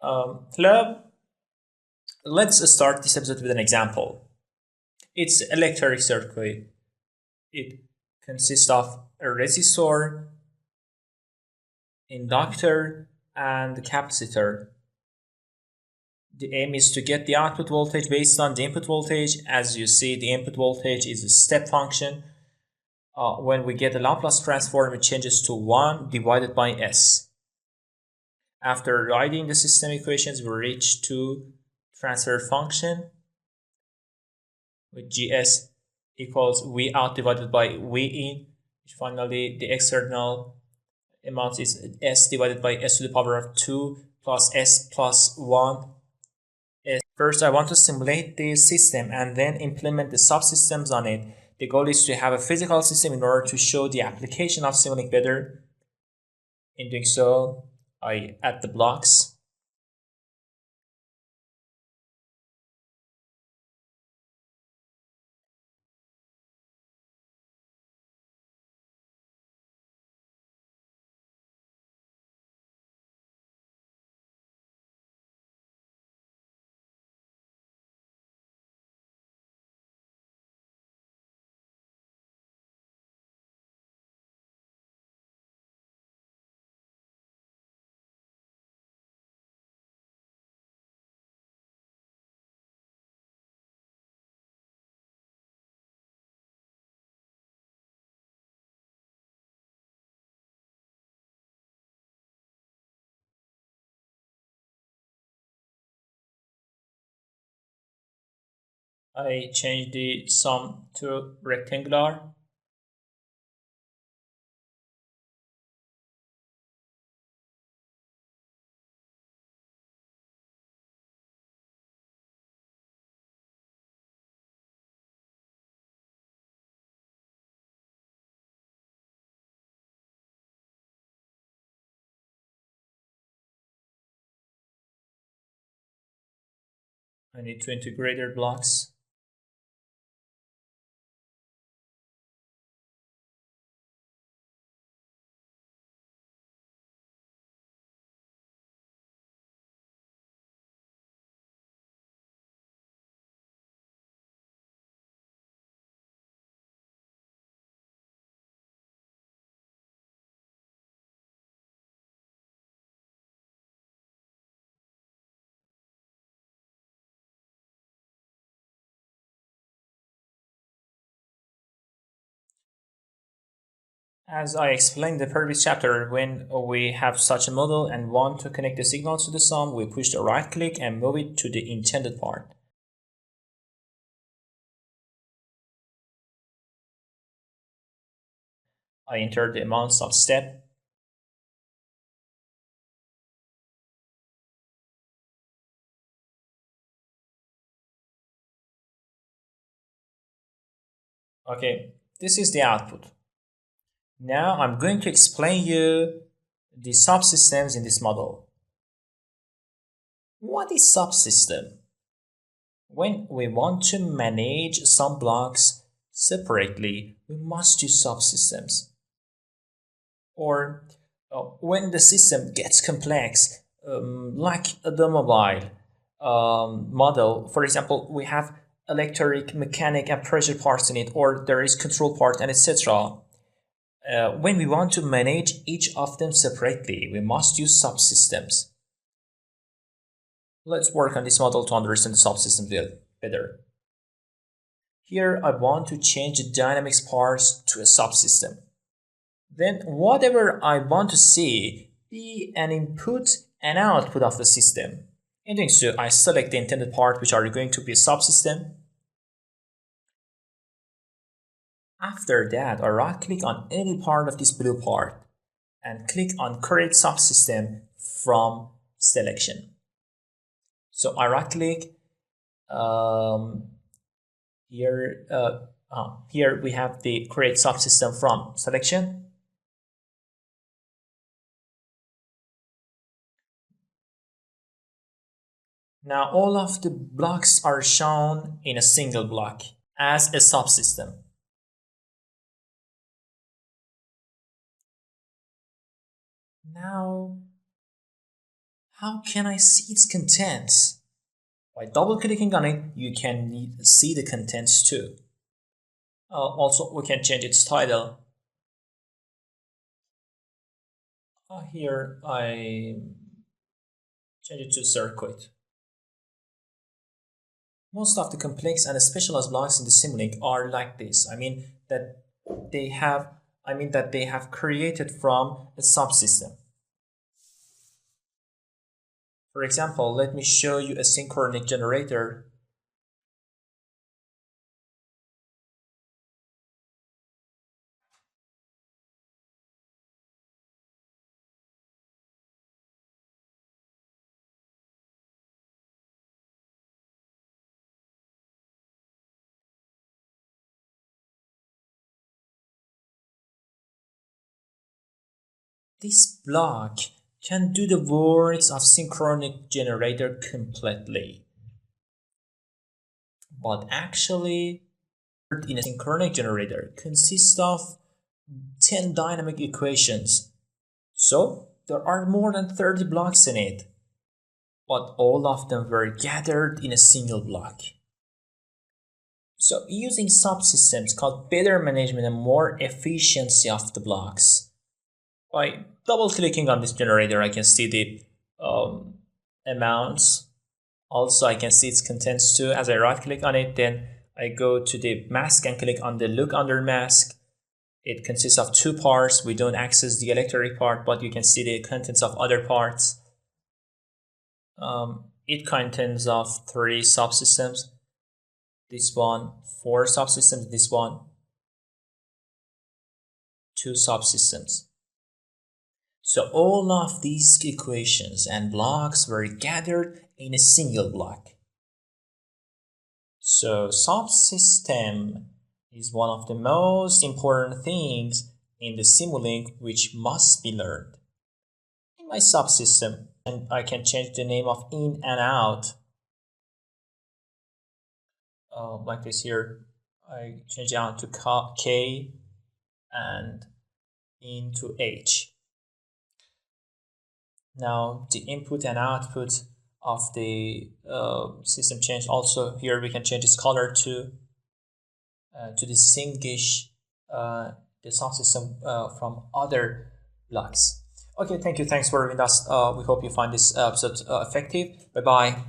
Hello, let's start this episode with an example. It's electric circuit. It consists of a resistor, inductor, and capacitor. The aim is to get the output voltage based on the input voltage. As you see, the input voltage is a step function. When we get the Laplace transform, it changes to 1 divided by S. After writing the system equations, we reach to transfer function with Gs equals V out divided by V in, which finally the external amount is S divided by S to the power of 2 plus S plus 1. First, I want to simulate the system and then implement the subsystems on it. The goal is to have a physical system in order to show the application of Simulink better. In doing so, I add the blocks. I change the sum to rectangular. I need to integrate their blocks. As I explained in the previous chapter, when we have such a model and want to connect the signals to the sum, we push the right click and move it to the intended part. I enter the amounts of step. Okay, this is the output. Now I'm going to explain you the subsystems in this model. What is subsystem? When we want to manage some blocks separately, we must use subsystems. Or when the system gets complex, like the mobile model, for example, we have electric, mechanic, and pressure parts in it, or there is control part and etc. When we want to manage each of them separately, we must use subsystems. Let's work on this model to understand the subsystems better. Here I want to change the dynamics parts to a subsystem. Then whatever I want to see be an input and output of the system. In doing so, I select the intended part, which are going to be a subsystem. After that, I right click on any part of this blue part and click on create subsystem from selection. So I right click here we have the create subsystem from selection. Now all of the blocks are shown in a single block as a subsystem. Now, How can I see its contents? By double clicking on it, you can see the contents too. Also, we can change its title. Here I change it to circuit. Most of the complex and specialized blocks in the Simulink are like this. That they have created from a subsystem. For example, let me show you a synchronic generator. This block can do the works of synchronic generator completely. But actually, in a synchronic generator consists of 10 dynamic equations. So there are more than 30 blocks in it, but all of them were gathered in a single block. So using subsystems called better management and more efficiency of the blocks. By double clicking on this generator, I can see the amounts. Also, I can see its contents too. As I right click on it, then I go to the mask and click on the look under mask. It consists of 2 parts. We don't access the electric part, but you can see the contents of other parts. It contains of 3 subsystems. This one, 4 subsystems, this one, 2 subsystems. So all of these equations and blocks were gathered in a single block. So subsystem is one of the most important things in the Simulink which must be learned. In my subsystem, and I can change the name of in and out. Like this here, I change it out to K and into H. Now the input and output of the system change. Also here we can change its color to distinguish the subsystem from other blocks. Okay, thank you. Thanks for joining us. We hope you find this episode effective. Bye bye.